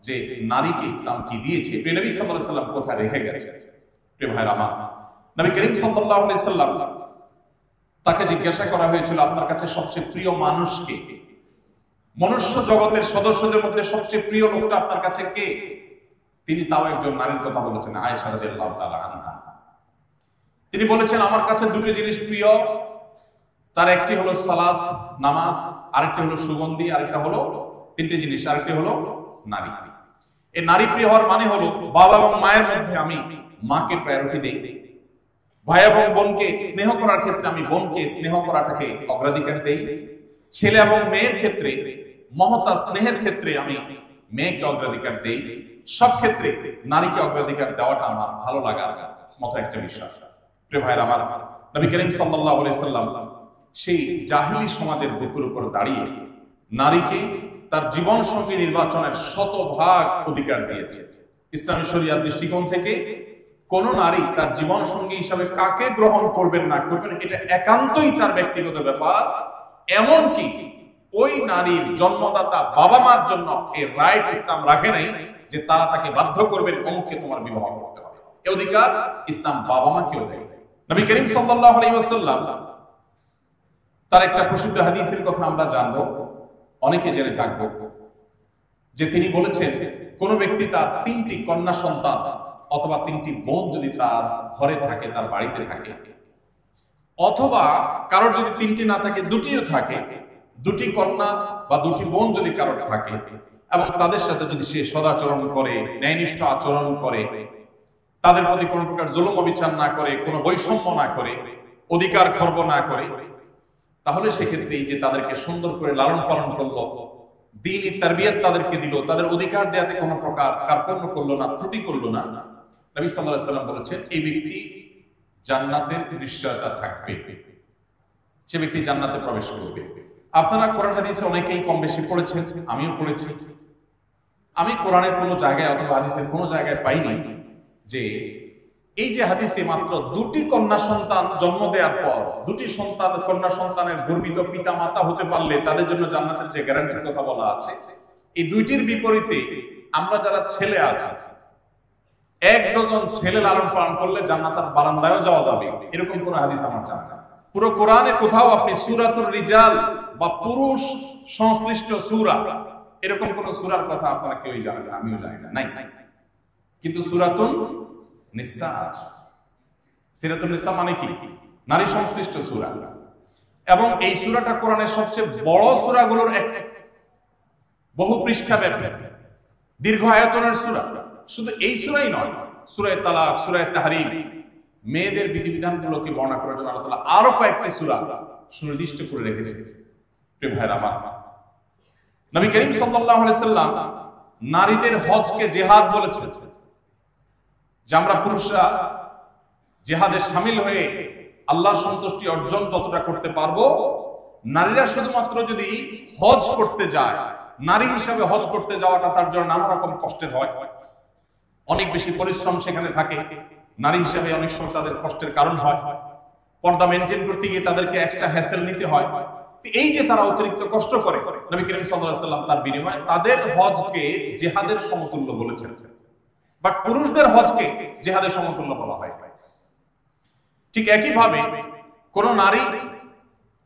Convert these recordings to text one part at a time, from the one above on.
যে নারীকে ইসলাম কি দিয়েছে, প্রিয় নবী সাল্লাল্লাহু আলাইহি সাল্লাম কোথায় রেখে গেছে। প্রিয় ভাইরা আমার, নবী করিম সাল্লাল্লাহু আলাইহি সাল্লাম তাকে জিজ্ঞাসা করা হয়েছিল আপনার কাছে সবচেয়ে প্রিয় মানুষ কে, মনুষ্য জগতের সদস্যদের মধ্যে সবচেয়ে প্রিয় লোকটা আপনার কাছে কে? তিনি তাও একজন নারীর কথা বলেছেন, আয়েশা রাদিয়াল্লাহু তাআলা আনহা। তিনি বলেছেন আমার কাছে দুটো জিনিস প্রিয়, তার একটি হলো সালাত নামাজ, আরেকটি হলো সুগন্ধি, আরেকটা হলো তিনটি জিনিস, আরেকটি হলো নারী। এই নারী প্রিয় হওয়ার মানে হলো বাবা এবং মায়ের মধ্যে আমি মাকে প্রায়োরিটি দেই, ভাই এবং বোনকে স্নেহ করার ক্ষেত্রে আমি বোনকে স্নেহ করাটাকে অগ্রাধিকার দেই, ছেলে এবং মেয়ের ক্ষেত্রে মমতা স্নেহের ক্ষেত্রে আমি মেয়েকে অগ্রাধিকার দেই। সব ক্ষেত্রে নারীকে অগ্রাধিকার দেওয়াটা আমার ভালো লাগার মতো একটা বিষয়। প্রিয় ভাইরা আমার, নবী করিম সাল্লাল্লাহু আলাইহি সাল্লাম সেই জাহিলি সমাজের বুকের উপর দাঁড়িয়ে নারীকে তার জীবন সঙ্গী নির্বাচনের শতভাগ অধিকার দিয়েছে। ইসলামী শরিয়াত দৃষ্টিকোণ থেকে কোন নারী তার জীবন সঙ্গী হিসাবে কাকে গ্রহণ করবেন না করবেন এটা একান্তই তার ব্যক্তিগত ব্যাপার। এমনকি ওই নারীর জন্মদাতা বাবা মার জন্য এই রাইট ইসলাম রাখে নাই যে তারা তাকে বাধ্য করবেন অমুককে তোমার বিবাহ করতে হবে। এই অধিকার ইসলাম বাবা মাকেও দেয়। নবী করিম সাল্লাল্লাহু আলাইহি ওয়াসাল্লাম তার একটা প্রসিদ্ধ হাদিসের কথা আমরা জানবো, অনেকে জেনে থাকবো, যে তিনি বলেছেন কোন ব্যক্তি তার তিনটি কন্যা সন্তান অথবা তিনটি বোন যদি তার ঘরে থাকে, তার বাড়িতে থাকে, অথবা কারোর যদি তিনটি না থাকে দুটিও থাকে, দুটি কন্যা বা দুটি বোন যদি কারোর থাকে এবং তাদের সাথে যদি সে সদাচরণ করে, ন্যায়নিষ্ঠ আচরণ করে, তাদের প্রতি কোনো প্রকার জুলুম অবিচার না করে, কোনো বৈষম্য না করে, অধিকার খর্ব না করে, তাহলে সেক্ষেত্রে এই যে তাদেরকে সুন্দর করে লালন পালন করলো, দ্বীনি তারবিয়াত তাদেরকে দিল, তাদের অধিকার দেয়াতে কোনো প্রকার কার্পণ্য করলো না, ত্রুটি করলো না, নবী সাল্লাল্লাহু আলাইহি সাল্লাম বলেছেন এই ব্যক্তি জান্নাতের নিশ্চয়তা থাকবে, সে ব্যক্তি জান্নাতে প্রবেশ করবে। আপনারা কোরআন হাদিসে অনেকেই কম বেশি পড়েছেন, আমিও পড়েছি। আমি কোরআনের কোনো জায়গায় অথবা হাদিসের কোনো জায়গায় পাইনি যে এই যে হাদিসে মাত্র দুটি কন্যা সন্তান জন্ম দেওয়ার পর দুটি কন্যা সন্তানের গর্বিত পিতা মাতা হতে পারলে তাদের জন্য জান্নাতের যে গ্যারান্টির কথা বলা আছে, এই দুইটির বিপরীতে আমরা যারা ছেলে আছি, এক ডজন ছেলে লালন পালন করলে জান্নাতের বারান্দায়ও যাওয়া যাবে, এরকম কোন হাদিস আমার জানা নেই। পুরো কোরআনে কোথাও আপনি সূরাতুর রিজাল বা পুরুষ সংশ্লিষ্ট সূরা এরকম কোন সূরার কথা আপনারা কেউই জানেন না, আমিও জানি না, নাই। কিন্তু সূরাতুন নিসা আছে। সূরাতুন নিসা মানে কি? নারী সংশ্লিষ্ট সূরা, এবং এই সূরাটা কোরআনের সবচেয়ে বড় সূরাগুলোর একটা, বহু পৃষ্ঠা ব্যাপী দীর্ঘ আয়তনের সূরা। শুধু এই সূরাই নয়, সূরা তালাক, সূরা তাহরিম, মেয়েদের বিধিবিধানগুলোকে বর্ণনা করার জন্য আল্লাহ তাআলা আরো কয়েকটি সূরা সুনির্দিষ্ট করে রেখেছে। প্রিয় ভাইরা আমার, নবী করিম সাল্লাল্লাহু আলাইহি সাল্লাম নারীদের হজকে জিহাদ বলেছেন, যে আমরা পুরুষরা জিহাদে শামিল হয়ে আল্লাহর সন্তুষ্টি অর্জন যতটা করতে পারবো, নারীরা শুধুমাত্র যদি হজ করতে যায়, নারী হিসাবে হজ করতে যাওয়াটা তার জন্য নানা রকম কষ্টের হয়, অনেক বেশি পরিশ্রম সেখানে থাকে, নারী হিসাবে অনেক সময় তাদের কষ্টের কারণ হয়, পর্দা মেনটেন করতে গিয়ে তাদেরকে এক্সট্রা হ্যাসেল নিতে হয়। এই যে তারা অতিরিক্ত কষ্ট করে, নবী করিম সাল্লাল্লাহু আলাইহি সাল্লাম তার বিনিময়ে তাদের হজকে জিহাদের সমতুল্য বলেছেন, বাট পুরুষদের হজকে জিহাদের সমতুল্য বলা হয়। ঠিক একই ভাবে কোন নারী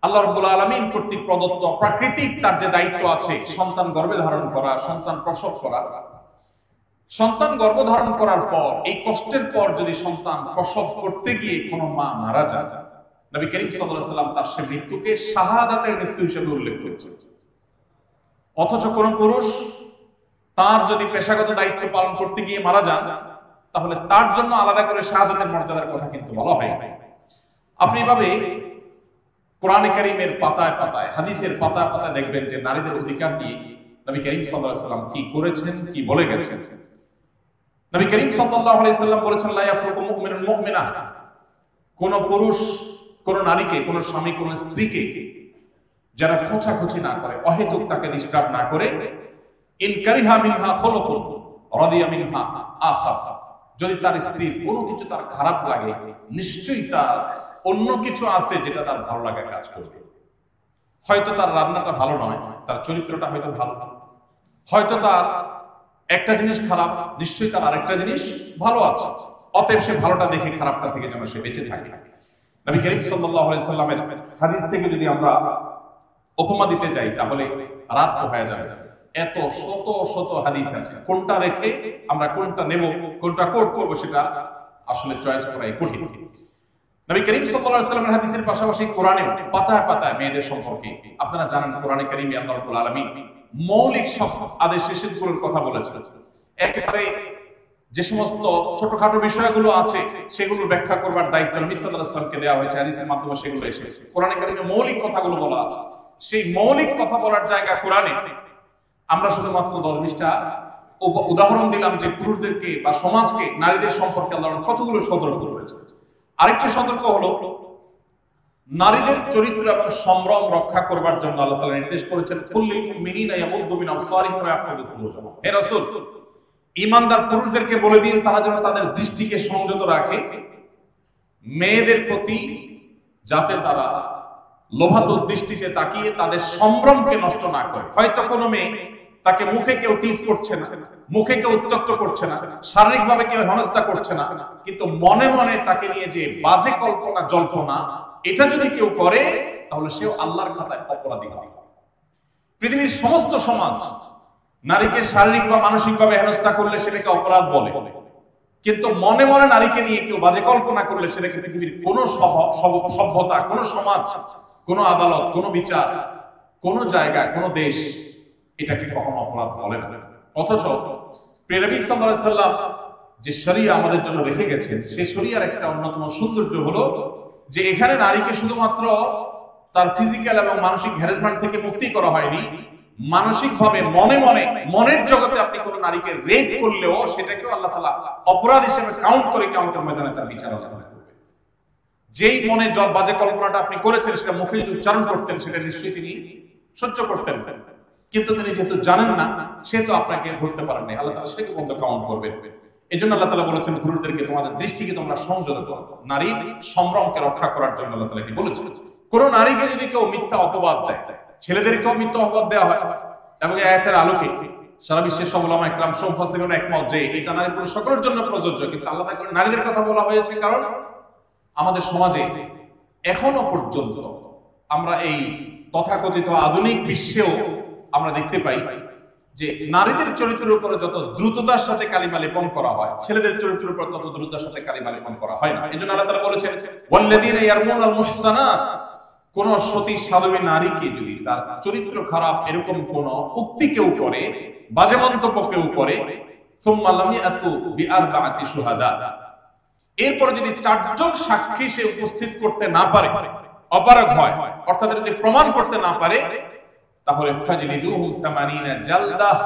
আল্লাহ রাব্বুল আলামিন কর্তৃক প্রদত্ত প্রাকৃতিক তার যে দায়িত্ব আছে, সন্তান গর্ভে ধারণ করা, সন্তান প্রসব করা, সন্তান গর্ভধারণ করার পর এই কষ্টের পর যদি সন্তান প্রসব করতে গিয়ে কোনো মা মারা যায়, নবী করিম সাল্লাল্লাহু আলাইহি সাল্লাম তার সে মৃত্যুকে শাহাদাতের মৃত্যু হিসেবে উল্লেখ করেছেন। অথচ কোন পুরুষ তার যদি পেশাগত দায়িত্ব পালন করতে গিয়ে মারা যান, তাহলে তার জন্য আলাদা করে শাহাদাতের মর্যাদার কথা কিন্তু বলা হয়। আপনি এভাবে কোরআনে কারীমের পাতায় পাতায়, হাদিসের পাতায় পাতায় দেখবেন যে নারীদের অধিকার নিয়ে নবী করিম সাল্লাল্লাহু আলাইহি সাল্লাম কি করেছেন, কি বলে গেছেন। নবী করিম সাল্লাল্লাহু আলাইহি সাল্লাম বলেছেন, লা ইয়াফরুকু মুমিনুন মুমিনা, কোন পুরুষ কোন নারীকে, কোন স্বামী কোন স্ত্রীকে যারা খোঁচাখুচি না করে, অহেতুক তাকে ডিস্টার্ব না করে, ইন কারিহা মিনহা খুলুকুন রাদিয়া মিনহা আখার, যদি তার স্ত্রীর কোনো কিছু তার খারাপ লাগে, নিশ্চয়ই তার অন্য কিছু আছে যেটা তার ভালো লাগা কাজ করবে। হয়তো তার রান্নাটা ভালো নয়, তার চরিত্রটা হয়তো ভালো, হয়তো তার একটা জিনিস খারাপ, নিশ্চয়ই তার আরেকটা জিনিস ভালো আছে, অতএব সে ভালোটা দেখে খারাপটা থেকে যেন সে বেঁচে থাকে। নবী করিম সাল্লাল্লাহু আলাইহি সাল্লামের হাদিস থেকে যদি আমরা উপমা দিতে যাই তাহলে রাত হয়ে যাবে। এত শত শত হাদিস আছে, কোনটা রেখে আমরা কোনটা নেব, কোনটা কোট করব সেটা আসলে চয়েস করাই কঠিন। নবী করিম সাল্লাল্লাহু আলাইহি সাল্লামের হাদিসের পাশাপাশি কোরআনে পাতায় পাতায় মেয়েদের সম্পর্কে আপনারা জানেন, কোরআনে কারীমে আল্লাহ রাব্বুল আলামিন মৌলিক সব আদেশ নিষেধগুলোর কথা বলেছেন। একেবারে যে সমস্ত ছোটখাটো বিষয়গুলো আছে সেগুলোর ব্যাখ্যা করবার দায়িত্ব নবী সাল্লাল্লাহু আলাইহি ওয়াসাল্লামকে দেওয়া হয়েছে, হাদিসের মাধ্যমে সেগুলো এসেছে। কোরআনে কারীমে মৌলিক কথাগুলো বলা আছে, সেই মৌলিক কথা বলার জায়গা কোরআনে আমরা শুধুমাত্র 10-20টা উদাহরণ দিলাম যে পুরুষদেরকে বা সমাজকে নারীদের সম্পর্কে আল্লাহ কতগুলো সতর্ক করেছে। আরেকটা সতর্ক হলো নারীদের চরিত্র এবং সম্ভ্রম রক্ষা করবার জন্য আল্লাহ তাআলা নির্দেশ করেছেন, কুল্লিল মুমিনিনা ইয়াগুদ্দু মিন আবসারিহিম ওয়া ইয়াহফাযু ফুরুজাহুম। হে রাসূল, ঈমানদার পুরুষদেরকে বলে দিন তারা যেন তাদের দৃষ্টিকে সংযত রাখে মেয়েদের প্রতি, যাতে তারা লোভাতুর দৃষ্টিতে তাকিয়ে তাদের সম্ভ্রমকে নষ্ট না করে। হয়তো কোনো মেয়ে তাকে মুখে কেউ টিজ করছে না, মুখে কেউ উত্ত্যক্ত করছে না, শারীরিকভাবে কেউ হেনস্থা করছে না, কিন্তু মনে মনে তাকে নিয়ে যে বাজে কল্পনা জল্পনা এটা যদি কেউ করে তাহলে সেও আল্লাহর খাতায় অপরাধী হবে। পৃথিবীর সমস্ত সমাজ নারীকে শারীরিক বা মানসিকভাবে হেনস্থা করলে সেটাকে অপরাধ বলে, কিন্তু মনে মনে নারীকে নিয়ে কেউ বাজে কল্পনা করলে সেটাকে পৃথিবীর কোন সভ্যতা, কোন সমাজ, কোন আদালত, কোন বিচার, কোন জায়গা, কোন দেশ এটাকে কখনো অপরাধ বলে না। অথচ প্রিয় নবী সাল্লাল্লাহু আলাইহি সাল্লাম যে শরিয়া আমাদের জন্য রেখে গেছেন, সেই শরিয়ার একটা অন্যতম সৌন্দর্য হলো যে এখানে নারীকে শুধুমাত্র তার ফিজিক্যাল এবং মানসিক হ্যারাসমেন্ট থেকে মুক্তি করা হয়নি, মানসিকভাবে মনে মনে মনের জগতে আপনি কোন নারীকে রেপ করলেও সেটাকেও আল্লাহ তাআলা অপরাধ হিসেবে কাউন্ট করে কিয়ামতের ময়দানে তার বিচার আলোচনা করবে। যেই মনে বাজে কল্পনাটা আপনি করেছেন সেটা মুখে যদি উচ্চারণ করতেন সেটা নিশ্চয়ই তিনি সহ্য করতেন, কিন্তু তিনি যেহেতু জানেন না সেহেতু আপনাকে ধরতে পারেন না, আল্লাহ তাআলা সেটাকে বন্ধ কাউন্ট করবেন। এই জন্য আল্লাহ তাআলা বলেছেন পুরুষদেরকে তোমাদের দৃষ্টিকে তোমরা সংযত করো, নারীর সম্ভ্রমকে রক্ষা করার জন্য আল্লাহ তাআলা এটি বলেছেন। কোন নারীকে যদি কেউ মিথ্যা অপবাদ দেয়, ছেলেদেরকেও মিথ্যা অপবাদ দেওয়া হয়, এবং এই আয়াতের আলোকে সারা বিশ্বের সব উলামা ইকরাম মুফাসসিরুন একমত যে এটা নারী পুরুষ সকলের জন্য প্রযোজ্য, কিন্তু আল্লাহ তাআলা নারীদের কথা বলা হয়েছে কারণ আমাদের সমাজে এখনো পর্যন্ত আমরা এই তথাকথিত আধুনিক বিশ্বেও আমরা দেখতে পাই যে নারীদের চরিত্রের উপরে যত দ্রুততার সাথে কালিমা লেপন করা হয়, ছেলেদের চরিত্রের উপর তত দ্রুততার সাথে কালিমা লেপন করা হয় না। এজন্য আল্লাহ তাআলা বলেছেন, ওয়াল্লাযীনা ইয়ারমুনাল মুহসানাত, কোন সতী সাধবী নারীকে যদি তার চরিত্র খারাপ এরকম কোন উক্তি কেউ করে, বাজে মন্তব্য কেউ করে, সুম্মা লাম ইয়াতু বিআরবাআতি শুহাদা, এরপর যদি 4 জন সাক্ষী সে উপস্থিত করতে না পারে, অপারগ হয়, অর্থাৎ যদি প্রমাণ করতে না পারে, তাহলে ফাজলিদুহুম 80 জালদাহ,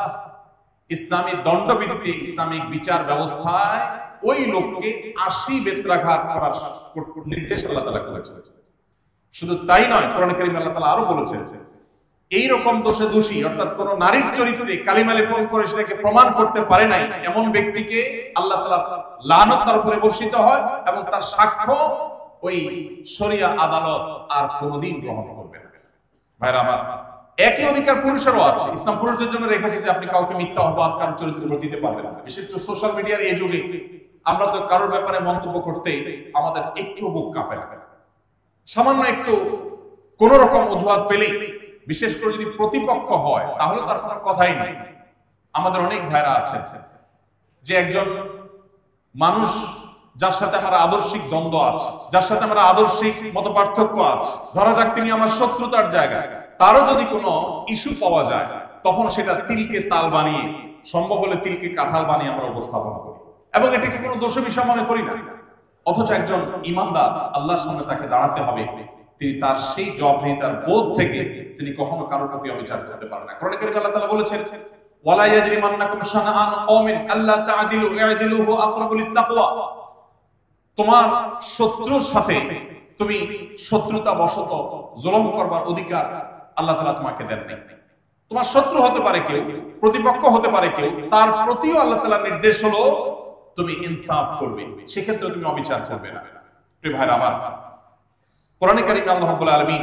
ইসলামী দণ্ডবিধিতে, ইসলামিক বিচার ব্যবস্থায় ওই লোককে 80 বেত্রাঘাত করার নির্দেশ আল্লাহ তাআলা করেছেন। শুধু তাই নয়, কোরআন কারীমে আল্লাহ তাআলা আরো বলেছেন এই রকম দোষে দোষী, অর্থাৎ কোন নারীর চরিত্রে কালিমা লেপন করে সেটাকে প্রমাণ করতে পারে নাই এমন ব্যক্তিকে আল্লাহ তাআলা লানত তার উপরে বর্ষিত হয়, এবং তার সাক্ষ্য ওই শরিয়া আদালত আর কোনোদিন গ্রহণ করবে না। ভাইরা আমার, একই অধিকার পুরুষেরও আছে। ইসলাম পুরুষদের জন্য রেখেছে যে আপনি কাউকে মিথ্যা অপবাদ কারোর চরিত্রের উপর দিতে পারবেন না। বিশেষ করে সোশ্যাল মিডিয়ার এই যুগে আমরা তো কারোর ব্যাপারে মন্তব্য করতে আমাদের একটু বুক কাঁপে না। সামান্য একটু কোন রকম অজুহাত পেলে, বিশেষ করে যদি প্রতিপক্ষ হয়, তাহলে তার কোনো কথাই নাই। আমাদের অনেক ভাইরা আছে যে একজন মানুষ যার সাথে আমার আদর্শিক দ্বন্দ্ব আছে, যার সাথে আমার আদর্শিক মতপার্থক্য আছে, ধরা যাক তিনি আমার শত্রুতার জায়গায়, তারও যদি কোনো ইস্যু পাওয়া যায় তখন সেটা তিলকে তাল বানিয়ে, সম্ভব হলে তিলকে কাঁঠাল বানিয়ে আমরা উপস্থাপন করি, এবং এটাকে কোনো দোষ বিষয় মনে করি না। অথচ একজন ঈমানদার আল্লাহর সামনে তাকে দাঁড়াতে হবে, তিনি তার সেই জবাবদিহিতার বোধ থেকে তিনি কখনো কারোর প্রতি অবিচার করতে পারেন না। কোরআনে কারীমে আল্লাহ তাআলা বলেছেন, ওয়ালা ইয়াজরিমান্নাকুম শানাআন কওমিন আল্লা তা'দিলু ই'দিলু হুয়া আকরাবু লিত-তাকওয়া, তোমার শত্রুর সাথে তুমি শত্রুতা বশত জুলুম করবার অধিকার আল্লাহ তাআলা তোমাকে দেন নাই। তোমার শত্রু হতে পারে কেউ, প্রতিপক্ষ হতে পারে কেউ, তার প্রতিও আল্লাহ তাআলার নির্দেশ হলো তুমি ইনসাফ করবে, সেক্ষেত্রে তুমি অবিচার করবে না। প্রিয় ভাইরা আমার, কোরআনে কারীমে আল্লাহ রাব্বুল আলামিন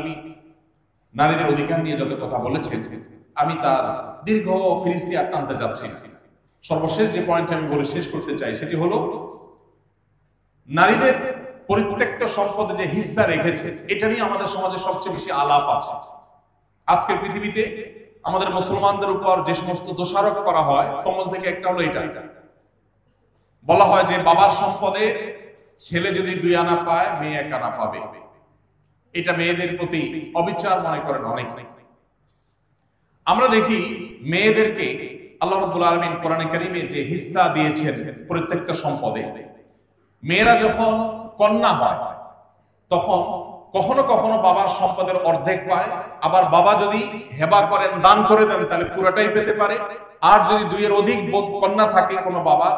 নারীদের অধিকার নিয়ে যত কথা বলেছেন, আমি তার দীর্ঘ ফিরিস্তি টানতে যাচ্ছি না। সর্বশেষ যে পয়েন্ট আমি বলে শেষ করতে চাই সেটি হলো, নারীদের পরিত্যক্ত সম্পদে যে হিস্সা রেখেছে এটা নিয়ে আমাদের সমাজে সবচেয়ে বেশি আলাপ আছে। আজকের পৃথিবীতে আমাদের মুসলমানদের উপর যে সমস্ত দোষারোপ করা হয় তার মধ্যে থেকে একটা হলো এটা, বলা হয় যে বাবার সম্পদে ছেলে যদি 2 আনা পায় মেয়ে 1 আনা পাবে। এটা মেয়েদের প্রতি অবিচার মনে করেন অনেক। আমরা দেখি মেয়েদেরকে আল্লাহ রাব্বুল আলামিন কোরআনে কারীমে যে হিস্সা দিয়েছেন প্রত্যেকটা সম্পদে, মেয়েরা যখন কন্যা হয় তখন কখনো কখনো বাবার সম্পদের অর্ধেক পায়, আবার বাবা যদি হেবা করেন, দান করে দেন, তাহলে পুরোটাই পেতে পারে। আর যদি 2 এর অধিক কন্যা থাকে কোনো বাবা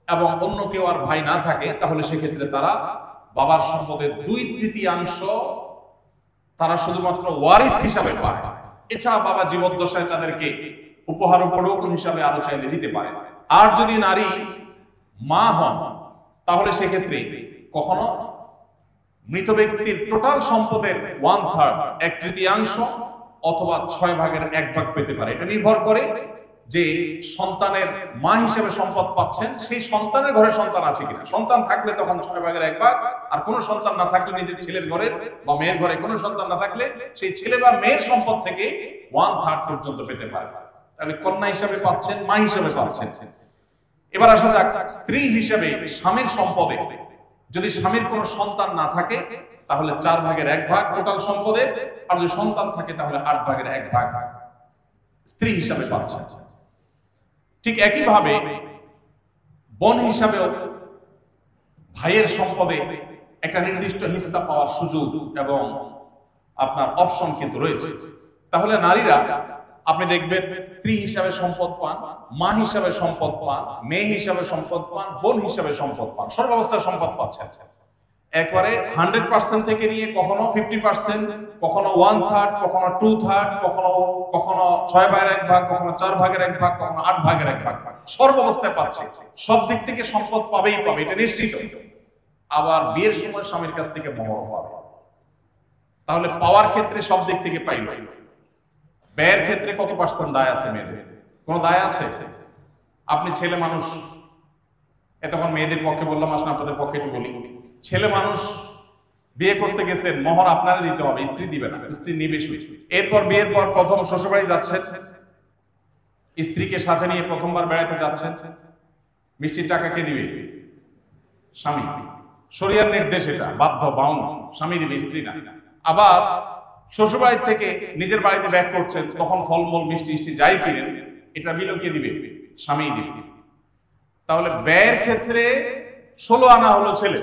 এবং অন্য কেউ আর ভাই না থাকে, তাহলে সেক্ষেত্রে তারা বাবার সম্পদের 2/3 তারা শুধুমাত্র ওয়ারিস হিসাবে পায়। এছাড়া বাবা জীবদ্দশায় তাদেরকে উপহার উপঢৌক হিসাবে আরো চাইলে দিতে পারে। আর যদি নারী মা হন তাহলে সেক্ষেত্রে কখনো মৃত ব্যক্তির টোটাল সম্পদের 1/3 1/3 অথবা 6 ভাগের 1 ভাগ পেতে পারে। এটা নির্ভর করে যে সন্তানের মা হিসেবে সম্পদ পাচ্ছেন সেই সন্তানের ঘরে সন্তান আছে কিনা। সন্তান থাকলে তখন 6 ভাগের 1 ভাগ, আর কোনো সন্তান না থাকলে, নিজের ছেলের ঘরের বা মেয়ের ঘরে কোনো সন্তান না থাকলে সেই ছেলে বা মেয়ের সম্পদ থেকে 1/3 পর্যন্ত পেতে পারে। তাহলে কন্যা হিসেবে পাচ্ছেন, মা হিসেবে পাচ্ছেন। এবার আসা যাক স্ত্রী হিসেবে স্বামীর সম্পদে। যদি স্বামীর কোনো সন্তান না থাকে তাহলে 4 ভাগের 1 ভাগ টোটাল সম্পদের, আর যদি সন্তান থাকে তাহলে 8 ভাগের 1 ভাগ স্ত্রী হিসাবে পাচ্ছেন। ঠিক একইভাবে বোন হিসাবেও ভাইয়ের সম্পদে একটা নির্দিষ্ট হিস্সা পাওয়ার সুযোগ এবং আপনার অপশন কিন্তু রয়েছে। তাহলে নারীরা আপনি দেখবেন স্ত্রী হিসাবে সম্পদ পান, মা হিসাবে সম্পদ পান, মেয়ে হিসাবে সম্পদ পান, বোন হিসাবে সম্পদ পান, সর্বাবস্থায় সম্পদ পাচ্ছেন। একবারে 100% থেকে নিয়ে কখনো 50%, কখনো 1/3, কখনো 2/3, কখনো 6 ভাগের 1 ভাগ, কখনো 4 ভাগের 1 ভাগ, কখনো 8 ভাগের 1 ভাগ সর্বাবস্থায় পাচ্ছে। সব দিক থেকে সম্পদ পাবেই পাবে, এটা নিশ্চিত। আবার বিয়ের সময় স্বামীর কাছ থেকে মোহর পাবে। তাহলে পাওয়ার ক্ষেত্রে সব দিক থেকে পাইল। ব্যয়ের ক্ষেত্রে কত % দায় আছে মেয়েদের? কোন দায় আছে? আপনি ছেলে মানুষ, তখন মেয়েদের পক্ষে বললাম, আসলে আপনাদের পক্ষে একটু বলি। ছেলে মানুষ বিয়ে করতে গেছেন, মোহর আপনারা দিতে হবে, স্ত্রী দিবে না, স্ত্রী নিবে শুধু। এরপর বিয়ের পর প্রথম শ্বশুরবাড়ি যাচ্ছেন, স্ত্রীকে সাথে নিয়ে প্রথমবার বেড়াতে যাচ্ছেন, মিষ্টির টাকা কে দিবে? স্বামী। শরিয়ার নির্দেশ, এটা বাধ্য, বাউন্ড, স্বামী দিবে, স্ত্রী না। আবার শ্বশুরবাড়ি থেকে নিজের বাড়িতে ব্যাক করছেন, তখন ফলমূল মিষ্টি যাই কিনেন, এটা বিলও কে দিবে? স্বামী দিবে। তাহলে ব্যয়ের ক্ষেত্রে 16 আনা হলো ছেলে,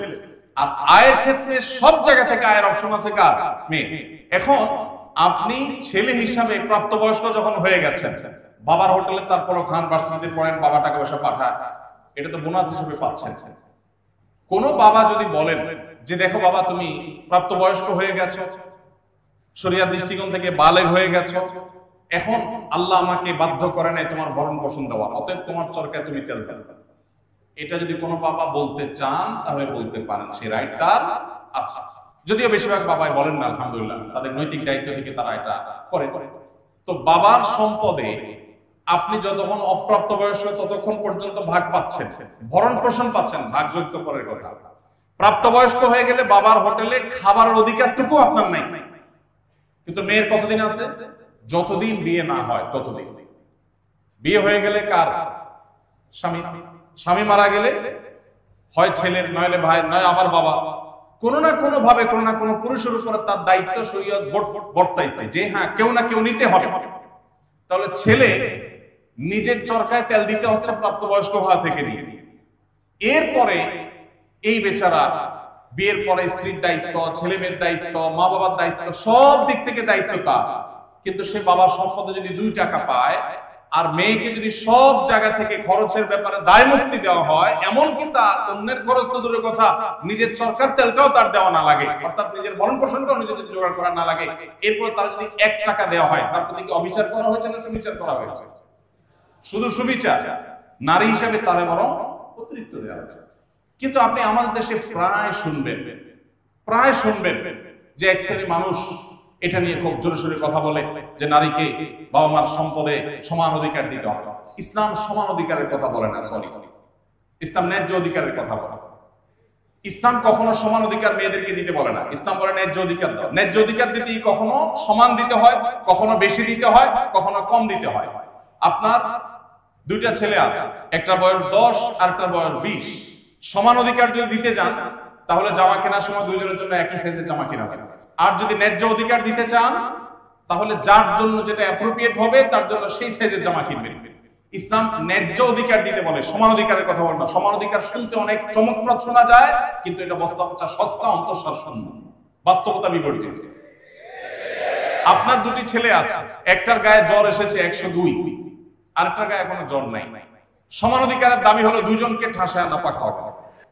আর আয়ের ক্ষেত্রে সব জায়গা থেকে আয়ের অপশন আছে কার? মেয়ে। এখন আপনি ছেলে হিসাবে প্রাপ্তবয়স্ক যখন হয়ে গেছেন, বাবার হোটেলে তারপরও খান, ভার্সিটিতে পড়েন, বাবা টাকা পয়সা পাঠায়, এটা তো বোনাস হিসেবে পাচ্ছেন। কোন বাবা যদি বলেন যে দেখো বাবা তুমি প্রাপ্তবয়স্ক হয়ে গেছো, শরিয়ার দৃষ্টিকোণ থেকে বালেগ হয়ে গেছো, এখন আল্লাহ আমাকে বাধ্য করে নাই তোমার ভরণ পোষণ দেওয়া, অতএব তোমার চরকায় তুমি তেল দেবে, এটা যদি কোনো বাবা বলতে চান তাহলে বলতে পারেন, সে রাইট তার আছে। যদিও বেশিরভাগ বাবাই বলেন না, আলহামদুলিল্লাহ, তাদের নৈতিক দায়িত্ব থেকে তারা এটা করে। তো বাবার সম্পদে আপনি যতক্ষণ অপ্রাপ্তবয়স্ক ততক্ষণ পর্যন্ত ভাগ পাচ্ছেন, ভরণ পোষণ পাচ্ছেন, ভাগ যোগ্য পরের কথা। প্রাপ্তবয়স্ক হয়ে গেলে বাবার হোটেলে খাবারের অধিকারটুকু আপনার নাই। কিন্তু মেয়ের কতদিন আছে? যতদিন বিয়ে না হয় ততদিন। বিয়ে হয়ে গেলে কার? স্বামী। স্বামী মারা গেলে হয় ছেলের, নইলে ভাই, নয় আবার বাবা। কোনো না কোনো ভাবে কোনো না কোনো পুরুষের উপরে তার দায়িত্ব শরীয়ত বর্তাইছে যে হ্যাঁ কেউ না কেউ নিতে হবে। তাহলে ছেলে নিজের চরকায় তেল দিতে হচ্ছে প্রাপ্তবয়স্ক হওয়া থেকে নিয়ে। এরপরে এই বেচারা বিয়ের পরে স্ত্রীর দায়িত্ব, ছেলে মেয়ের দায়িত্ব, মা বাবার দায়িত্ব, সব দিক থেকে দায়িত্ব তার। কিন্তু সে বাবার সম্পদে যদি 2 টাকা পায়, আর মেয়েকে যদি সব জায়গা থেকে খরচের ব্যাপারে দায় মুক্তি দেওয়া হয়, এমনকি তার অন্যের খরচ তো দূরের কথা, নিজের সরকার তেলটাও তার দেওয়া না লাগে, অর্থাৎ নিজের ভরণ পোষণটাও নিজে যদি জোগাড় করা না লাগে, এরপর তার যদি 1 টাকা দেওয়া হয়, তার প্রতি কি অবিচার করা হয়েছে না সুবিচার করা হয়েছে? শুধু সুবিচার। নারী হিসাবে তারে বরং অতিরিক্ত দেওয়া হয়েছে। কিন্তু আপনি আমাদের দেশে প্রায় শুনবেন যে এক শ্রেণীর মানুষ এটা নিয়ে খুব জোরে সোরে কথা বলে যে নারীকে বাবা মার সম্পদে সমান অধিকার দিতে হবে। ইসলাম সমান অধিকারের কথা বলে না, সরি, ইসলাম ন্যায্য অধিকারের কথা বলে। ইসলাম কখনো সমান অধিকার মেয়েদেরকে দিতে বলে না, ইসলাম বলে ন্যায্য অধিকার দাও। ন্যায্য অধিকার দিতে কখনো সমান দিতে হয়, কখনো বেশি দিতে হয়, কখনো কম দিতে হয়। আপনার দুইটা ছেলে আছে, একটা বয়স 10 আর একটা বয়স 20। সমান অধিকার যদি দিতে যান তাহলে জামা কেনার সময় দুইজনের জন্য একই সাইজের জামা কেনা হবে। আর যদি ন্যায্য অধিকার দিতে চান তাহলে যার জন্য যেটা অ্যাপ্রোপ্রিয়েট হবে তার জন্য সেই সাইজের জামা কিনবেন। ইসলাম ন্যায্য অধিকার দিতে বলে, সমান অধিকারের কথা বলে না। সমান অধিকার শুনতে অনেক চমকপ্রদ শোনা যায়, কিন্তু এটা বাস্তবতা সস্তা, অন্তঃসার শূন্য, বাস্তবতা বিপরীত। আপনার দুটি ছেলে আছে, একটার গায়ে জ্বর এসেছে 102, আরেকটার গায়ে কোনো জ্বর নাই। সমান অধিকারের দাবি হলো দুজনকে ঠাসা নাপা খাওয়া,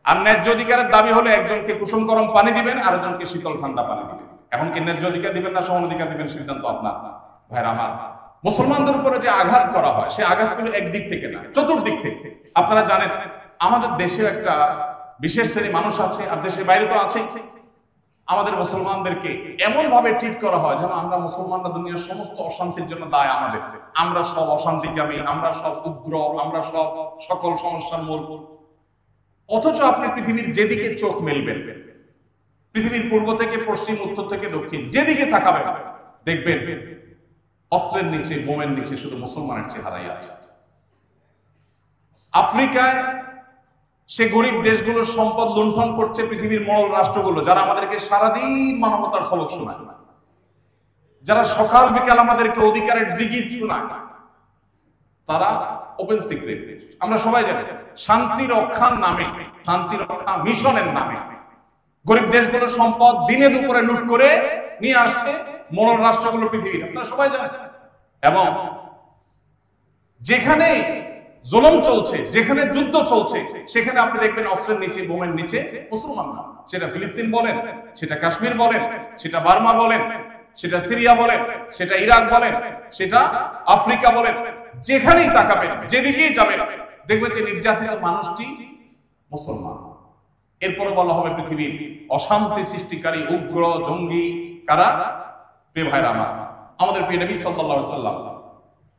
আর ন্যায্য অধিকারের দাবি হলো একজনকে কুসুম গরম পানি দিবেন, আরেকজনকে শীতল ঠান্ডা পানি দিবেন। এখন কি ন্যায্য অধিকার দিবেন না সমান অধিকার দিবেন, সিদ্ধান্ত আপনার। ভাইরা আমার, মুসলমানদের উপরে যে আঘাত করা হয় সে আঘাতগুলো একদিক থেকে না, চতুর্দিক থেকে। আপনারা জানেন আমাদের দেশে একটা বিশেষ শ্রেণী মানুষ আছে, আর দেশের বাইরে তো আছে, আমাদের মুসলমানদেরকে এমন ভাবে ট্রিট করা হয় যেন আমরা মুসলমানরা দুনিয়ার সমস্ত অশান্তির জন্য দায় আমাদের, আমরা সব অশান্তিকামী, আমরা সব উগ্র, আমরা সব সকল সমস্যার মূল। অথচ আপনি পৃথিবীর যেদিকে চোখ মেলবেন, পৃথিবীর পূর্ব থেকে পশ্চিম, উত্তর থেকে দক্ষিণ, যেদিকে তাকাবেন দেখবেন অস্ত্রের নিচে, বোমের নিচে শুধু মুসলমানের চেহারাই আছে। আফ্রিকায় সে গরিব দেশগুলোর সম্পদ লুণ্ঠন করছে পৃথিবীর মোড়ল রাষ্ট্রগুলো, যারা আমাদেরকে সারাদিন মানবতার সবক শোনায়, যারা সকাল বিকাল আমাদেরকে অধিকারের জিগির শোনায়, তারা ওপেন সিক্রেট, আমরা সবাই জানি, শান্তি রক্ষার নামে, শান্তি রক্ষা মিশনের নামে গরিব দেশগুলোর সম্পদ দিনে দুপুরে লুট করে নিয়ে আসছে মোড়ল রাষ্ট্রগুলো পৃথিবীর, আপনারা সবাই জানেন। এবং যেখানে জুলুম চলছে, যেখানে যুদ্ধ চলছে, সেখানে আপনি দেখবেন অস্ত্রের নিচে, বোমের নিচে মুসলমান না। সেটা ফিলিস্তিন বলেন, সেটা কাশ্মীর বলেন, সেটা বার্মা বলেন, সেটা সিরিয়া বলেন, সেটা ইরাক বলেন, সেটা আফ্রিকা বলেন, যেখানেই তাকাবেন, যেদিকেই যাবেন দেখবেন যে নির্যাতিত মানুষটি মুসলমান। এরপরে বলা হবে পৃথিবীর অশান্তি সৃষ্টিকারী উগ্র জঙ্গি কারা? প্রিয় ভাইরা আমার, আমাদের প্রিয় নবী সাল্লাল্লাহু আলাইহি ওয়াসাল্লাম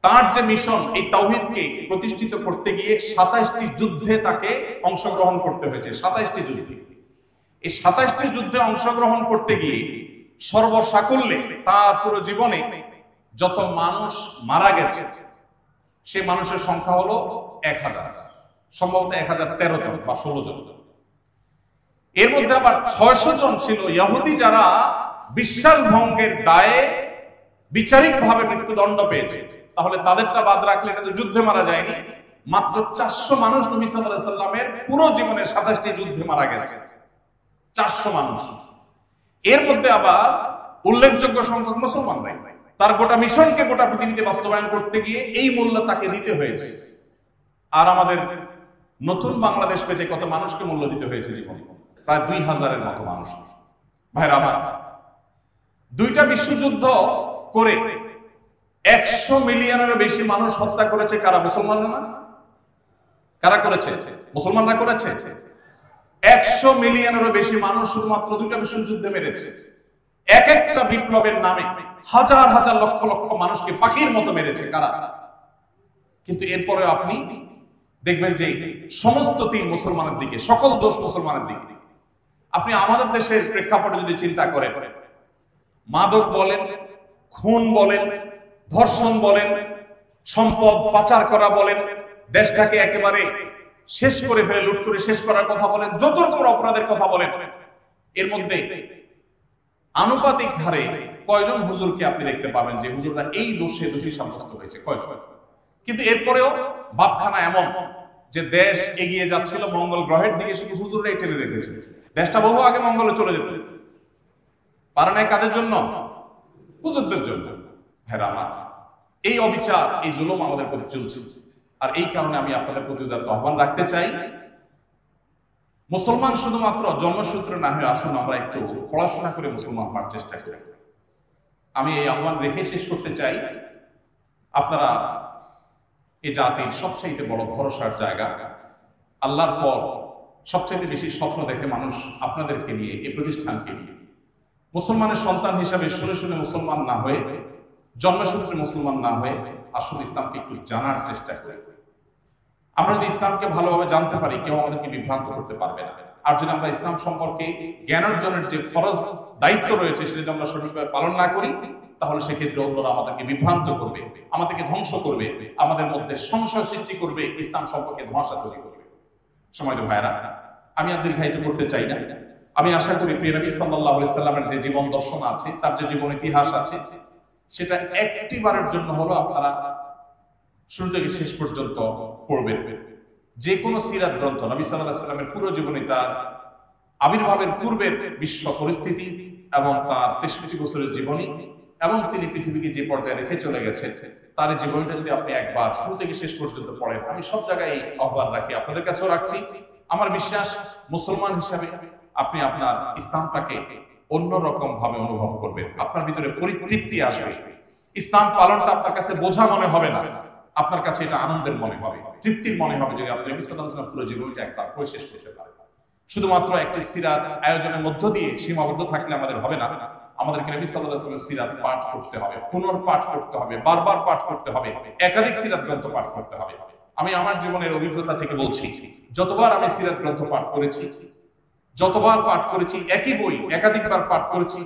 তার যে মিশন, এই তাওহীদকে প্রতিষ্ঠিত করতে গিয়ে 27টি যুদ্ধে তাকে অংশগ্রহণ করতে হয়েছে। 27টি যুদ্ধে, এই 27টি যুদ্ধে অংশগ্রহণ করতে গিয়ে সর্বসাকুল্যে তার পুরো জীবনে যত মানুষ মারা গেছে সে মানুষের সংখ্যা হলো 1000, সম্ভবত 1013 জন বা 16 জন। এর মধ্যে আবার 600 জন ছিল ইহুদি, যারা বিশ্বাস ভঙ্গের দায়ে বিচারিকভাবে মৃত্যুদণ্ড পেয়েছে। তাহলে তাদেরটা বাদ রাখলে এটা তো যুদ্ধে মারা যায়নি। মাত্র 400 মানুষ নবী সাল্লাল্লাহু আলাইহি সাল্লামের পুরো জীবনের 27টি যুদ্ধে মারা গেছে, 400 মানুষ। এর মধ্যে আবার উল্লেখযোগ্য সংখ্যক মুসলমান নাই। তার গোটা মিশনকে গোটা পৃথিবীতে বাস্তবায়ন করতে গিয়ে এই মূল্য তাকে দিতে হয়েছে। আর আমাদের নতুন বাংলাদেশ পেতে কত মানুষকে মূল্য দিতে হয়েছে জীবনে? প্রায় 2000-এর মতো মানুষ। ভাইরা আমার, দুইটা বিশ্বযুদ্ধ করে 100 মিলিয়নেরও বেশি মানুষ হত্যা করেছে কারা? মুসলমানরা না? কারা করেছে? মুসলমানরা করেছে। 100 মিলিয়নেরও বেশি মানুষ শুধুমাত্র দুইটা বিশ্বযুদ্ধে মেরেছে। এক একটা বিপ্লবের নামে হাজার হাজার লক্ষ লক্ষ মানুষকে পাখির মতো মেরেছে কারা? কিন্তু এরপরে আপনি দেখবেন যে সমস্ত তীর মুসলমানের দিকে, সকল দোষ মুসলমানের দিকে। আপনি আমাদের দেশের প্রেক্ষাপটে যদি চিন্তা করেন, মাদক বলেন, খুন বলেন, ধর্ষণ বলেন, সম্পদ পাচার করা বলেন, দেশটাকে একেবারে শেষ করে ফেলে, লুট করে শেষ করার কথা বলেন, যত রকমের অপরাধের কথা বলেন, এর মধ্যে আনুপাতিক হারে কয়জন হুজুরকে আপনি দেখতে পাবেন যে হুজুররা এই দোষে দোষী সাব্যস্ত হয়েছে? কয়জন? কিন্তু এরপরেও বাপখানা এমন যে দেশ এগিয়ে যাচ্ছিল মঙ্গল গ্রহের দিকে, শুধু হুজুররাই টেনে রেখেছে। দেশটা বহু আগে মঙ্গলে চলে যেত, পারে নাই কাদের জন্য? হুজুরদের জন্য। হ্যাঁ আমার, এই অবিচার, এই জুলুম আমাদের প্রতি চলছে। আর এই কারণে আমি আপনাদের প্রতি আহ্বান রাখতে চাই, মুসলমান শুধুমাত্র জন্মসূত্রে না হয়ে আসুন আমরা একটু পড়াশোনা করে মুসলমান হওয়ার চেষ্টা করি। আমি এই আহ্বান রেখে শেষ করতে চাই, আপনারা এই জাতির সবচাইতে বড় ভরসার জায়গা, আল্লাহর পর সবচাইতে বেশি স্বপ্ন দেখে মানুষ আপনাদেরকে নিয়ে, এই প্রতিষ্ঠানকে নিয়ে। মুসলমানের সন্তান হিসাবে শুনে শুনে মুসলমান না হয়ে, জন্মসূত্রে মুসলমান না হয়ে আসলে ইসলামকে একটু জানার চেষ্টা করি। আমরা যদি ইসলামকে ভালোভাবে জানতে পারি, কেউ আমাদেরকে বিভ্রান্ত করতে পারবে না। আর যদি আমরা ইসলাম সম্পর্কে জ্ঞান অর্জনের যে ফরজ দায়িত্ব রয়েছে সেটা যদি আমরা সঠিকভাবে পালন না করি, তাহলে সেক্ষেত্রে অন্যরা আমাদেরকে বিভ্রান্ত করবে, আমাদেরকে ধ্বংস করবে, আমাদের মধ্যে সংশয় সৃষ্টি করবে, ইসলাম সম্পর্কে ধোঁয়াশা তৈরি করবে। সময়ত ভাইরা, আমি আর দীর্ঘায়িত করতে চাই না। আমি আশা করি প্রিয় নবী সাল্লাল্লাহু আলাইহি সাল্লামের যে জীবন দর্শন আছে, তার যে জীবন ইতিহাস আছে, সেটা একটি বারের জন্য হলো আপনারা শুরু থেকে শেষ পর্যন্ত পড়বেন। যে কোনো সিরাত গ্রন্থ, নবী সাল্লাল্লাহু আলাইহি সাল্লামের পুরো জীবনী, তার আবির্ভাবের পূর্বের বিশ্ব পরিস্থিতি এবং তার 63 বছরের জীবনী এবং তিনি পৃথিবীকে যে পর্যায়ে রেখে চলে গেছেন, তার জীবনটা যদি আপনি একবার শুরু থেকে শেষ পর্যন্ত পড়েন, আমি সব জায়গায় আহ্বান রাখি, আপনাদের কাছেও রাখছি, আমার বিশ্বাস মুসলমান হিসাবে আপনি আপনার ইসলামটাকে অন্যরকম ভাবে অনুভব করবেন। আপনার ভিতরে পরিতৃপ্তি আসবে। ইসলাম পালনটা আপনার কাছে বোঝা মনে হবে না, আপনার কাছে এটা আনন্দের মনে হবে, তৃপ্তির মনে হবে, যদি আপনি নবী সাল্লাল্লাহু আলাইহি ওয়াসাল্লাম পুরো জীবনটা একবার পড়ে শেষ করতে পারেন। শুধুমাত্র একটি সিরাত আয়োজনের মধ্য দিয়ে সীমাবদ্ধ থাকলে আমাদের হবে না। আমাদেরকে নবী সাল্লাল্লাহু আলাইহি ওয়াসাল্লামের সিরাত পাঠ করতে হবে, পুনর্পাঠ করতে হবে, বারবার পাঠ করতে হবে, একাধিক সিরাত গ্রন্থ পাঠ করতে হবে। আমি আমার জীবনের অভিজ্ঞতা থেকে বলছি, যতবার আমি সিরাত গ্রন্থ পাঠ করেছি, যতবার পাঠ করেছি, একই বই একাধিকবার পাঠ করেছি,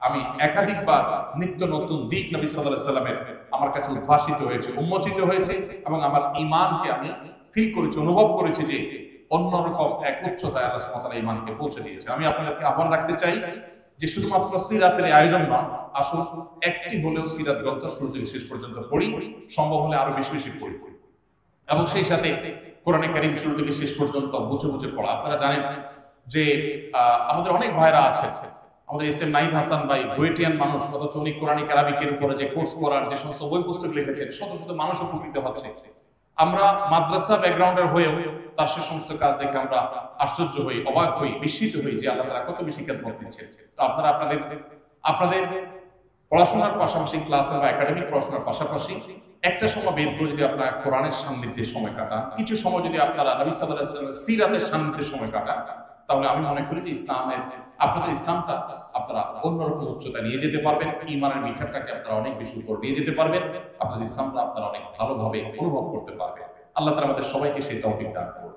আমি একাধিকবার নিত্য নতুন দিক নবী সাল্লাল্লাহু আলাইহি ওয়াসাল্লামের আমার কাছে উদ্ভাসিত হয়েছে, উন্মোচিত হয়েছে এবং আমার ঈমানকে আমি ফিল করেছি, অনুভব করেছি যে অন্যরকম এক উচ্চতায় আল্লাহ সুবহানাহু ওয়া তাআলা ঈমানকে পৌঁছে দিয়েছে। আমি আপনাদেরকে আহ্বান রাখতে চাই যে শুধুমাত্র সিরাতের আয়োজন নয়, আসুন একটি হলেও সিরাত গ্রন্থ শুরু থেকে শেষ পর্যন্ত পড়ি, সম্ভব হলে আরো বেশি বেশি পড়ি, এবং সেই সাথে কোরআনে কারীম শুরু থেকে শেষ পর্যন্ত বুঝে বুঝে পড়া। আপনারা জানেন যে আমাদের অনেক ভাইরা আছেন, আমাদের এসএম নাহিদ হাসান ভাই বুয়েটিয়ান মানুষ, অথচ উনি কোরআনিক আরবিকের উপরে যে কোর্স করার যে সমস্ত বই পুস্তক লিখেছেন, শত শত মানুষ উপকৃত হচ্ছে। আমরা মাদ্রাসা ব্যাকগ্রাউন্ডের হয়েও তার সে সমস্ত কাজ দেখে আমরা আশ্চর্য হই, অবাক হই, বিস্মিত হই যে আল্লাহ তাআলা কত বেশি খেদমত দিচ্ছেন। তো আপনারা আপনাদের পড়াশোনার পাশাপাশি, ক্লাসে বা একাডেমিক পড়াশোনার পাশাপাশি একটা সময় বের করে যদি আপনারা কোরআনের সান্নিধ্যে সময় কাটান, কিছু সময় যদি আপনারা নবী সাল্লাল্লাহু আলাইহি ওয়াসাল্লামের সিরাতের সান্নিধ্যে সময় কাটান, তাহলে আমি মনে করি যে আপনাদের ইসলামটা আপনারা অন্যরকম উচ্চতা নিয়ে যেতে পারবেন, ঈমানের মিঠারটাকে আপনারা অনেক বেশি উপর নিয়ে যেতে পারবেন, আপনাদের ইসলামটা আপনারা অনেক ভালোভাবে অনুভব করতে পারবেন। আল্লাহ তাআলা আমাদের সবাইকে সেই তৌফিক দান করুন।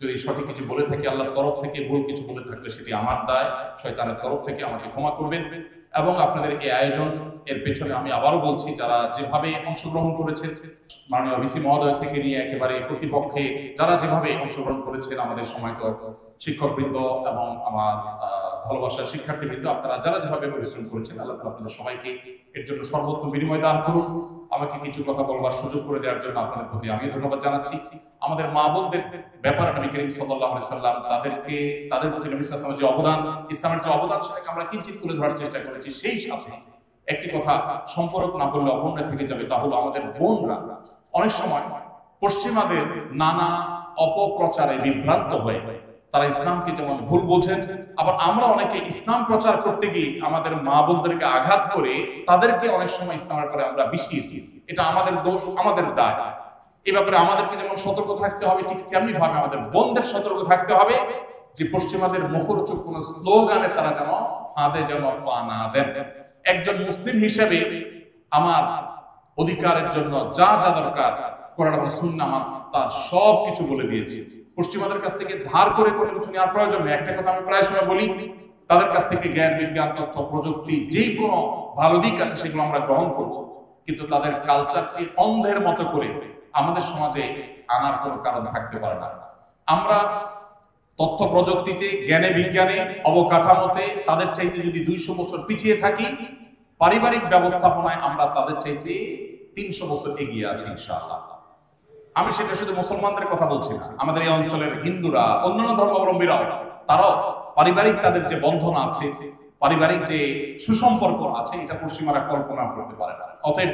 যদি সঠিক কিছু বলে থাকি আল্লাহর তরফ থেকে, ভুল কিছু বলে থাকলে সেটি আমার দায়, শয়তানের তরফ থেকে আমাকে ক্ষমা করবেন। এবং আপনাদের এই আয়োজন এর পেছনে আমি আবারও বলছি, যারা যেভাবে অংশগ্রহণ করেছেন, মাননীয় ভিসি মহোদয় থেকে নিয়ে একেবারে প্রতিপক্ষে যারা যেভাবে অংশগ্রহণ করেছেন, আমাদের সময়ত শিক্ষকবৃন্দ এবং আমার ভালোবাসার শিক্ষার্থীবৃন্দ, আপনারা যারা যেভাবে পরিশ্রম করেছেন, আল্লাহ তাআলা আপনাদের সবাইকে এর জন্য সর্বোত্তম বিনিময় দান করুন। আমাকে কিছু কথা বলবার সুযোগ করে দেওয়ার জন্য আপনাদের প্রতি আমি ধন্যবাদ জানাচ্ছি। আমাদের মা বোনদের ব্যাপারে নবী করিম সাল্লাল্লাহু আলাইহি সাল্লাম তাদের প্রতি নবী সাল্লাল্লাহু আলাইহি ওয়াসাল্লামের যে অবদান, ইসলামের যে অবদান, সেটাকে আমরা কিঞ্চিৎ তুলে ধরার চেষ্টা করেছি। সেই সাথে একটি কথা সম্পর্ক না বললে অপূর্ণ থেকে যাবে, তা হলো আমাদের বোনরা অনেক সময় পশ্চিমাদের নানা অপপ্রচারে বিভ্রান্ত হয়ে তারা ইসলামকে যেমন ভুল বোঝেন, আবার আমরা অনেকে ইসলাম প্রচার করতে গিয়ে আমাদের মা বোনদেরকে আঘাত করে তাদেরকে অনেক সময় ইসলামের পরে আমরা বিষিয়ে দিই। এটা আমাদের দোষ, আমাদের দায়। এই ব্যাপারে আমাদেরকে যেমন সতর্ক থাকতে হবে, ঠিক তেমনি ভাবে আমাদের বোনদের সতর্ক থাকতে হবে যে পশ্চিমাদের মুখরোচক কোন স্লোগানে তারা যেন ফাঁদে যেন পা না দেন। একজন মুসলিম হিসেবে আমার অধিকারের জন্য যা যা দরকার কোরআন এবং সুন্নাহ আমার তার সব কিছু বলে দিয়েছি। পশ্চিমাদের কাছ থেকে ধার করে কোনো কিছু নেওয়ার প্রয়োজন নেই। একটা কথা আমি প্রায় সময় বলি, তাদের কাছ থেকে জ্ঞান, বিজ্ঞান, তথ্য, প্রযুক্তি যেই কোনো ভালো দিক আছে সেগুলো আমরা গ্রহণ করব, কিন্তু তাদের কালচারকে অন্ধের মতো করে আমাদের সমাজে আনার কোনো কারণ থাকতে পারে না। আমরা তথ্য প্রযুক্তিতে, জ্ঞানে, বিজ্ঞানে, অবকাঠামোতে তাদের চাইতে যদি 200 বছর পিছিয়ে থাকি, পারিবারিক ব্যবস্থাপনায় আমরা তাদের চাইতে 300 বছর এগিয়ে আছি ইনশাআল্লাহ। আমি সেটা শুধু মুসলমানদের কথা বলছি না, আমাদের এই অঞ্চলের হিন্দুরা, অন্যান্য ধর্মাবলম্বীরাও, তারাও পারিবারিক তাদের যে বন্ধন আছে, পারিবারিক যে সুসম্পর্ক আছে, এটা পশ্চিমারা কল্পনা করতে পারে না। অতএব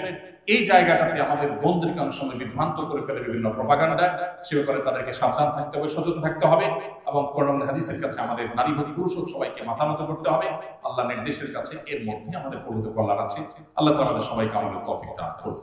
এই জায়গাটাতে আমাদের বোনদেরকে অনেক সময় বিভ্রান্ত করে ফেলে বিভিন্ন প্রপাগান্ডা। সে ব্যাপারে তাদেরকে সাবধান থাকতে হবে, সচেতন থাকতে হবে, এবং কোরআন হাদিসের কাছে আমাদের নারী হোক পুরুষ হোক সবাইকে মাথা নত করতে হবে। আল্লাহ নির্দেশের কাছে এর মধ্যে আমাদের প্রভূত কল্যাণ আছে। আল্লাহ তাআলা আমাদের সবাইকে আমাদের তৌফিক দান করুন।